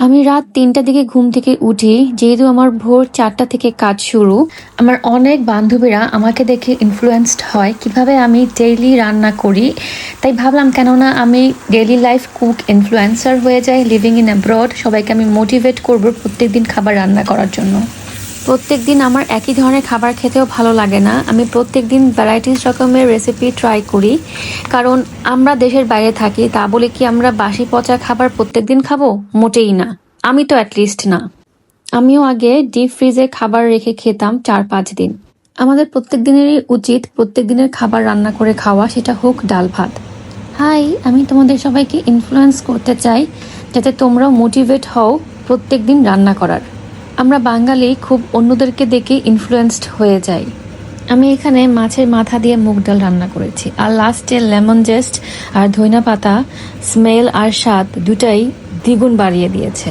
আমি রাত ৩টার দিকে ঘুম থেকে উঠি, যেহেতু আমার ভোর ৪টা থেকে কাজ শুরু। আমার অনেক বান্ধবীরা আমাকে দেখে ইনফ্লুয়েন্সড হয় কিভাবে আমি ডেইলি রান্না করি। তাই ভাবলাম কেননা আমি ডেইলি লাইফ কুক ইনফ্লুয়েন্সার হয়ে যাই, লিভিং ইন অ্যাব্রড। সবাইকে আমি মোটিভেট করব প্রত্যেকদিন খাবার রান্না করার জন্য। প্রত্যেকদিন আমার একই ধরনের খাবার খেতেও ভালো লাগে না, আমি প্রত্যেকদিন ভ্যারাইটিস রকমের রেসিপি ট্রাই করি। কারণ আমরা দেশের বাইরে থাকি, তা বলে কি আমরা বাসি পচা খাবার প্রত্যেকদিন খাবো? মোটেই না, আমি তো অ্যাটলিস্ট না। আমিও আগে ডিপ ফ্রিজে খাবার রেখে খেতাম ৪-৫ দিন। আমাদের প্রত্যেক দিনেরই উচিত প্রত্যেক দিনের খাবার রান্না করে খাওয়া, সেটা হোক ডাল ভাত। হাই, আমি তোমাদের সবাইকে ইনফ্লুয়েন্স করতে চাই যাতে তোমরাও মোটিভেট হও প্রত্যেক দিন রান্না করার। আমরা বাঙালি খুব অন্যদেরকে দেখে ইনফ্লুয়েন্সড হয়ে যাই। আমি এখানে মাছের মাথা দিয়ে মুগ ডাল রান্না করেছি, আর লাস্টে লেমন জেস্ট আর ধইনা পাতা স্মেল আর স্বাদ দুটাই দ্বিগুণ বাড়িয়ে দিয়েছে।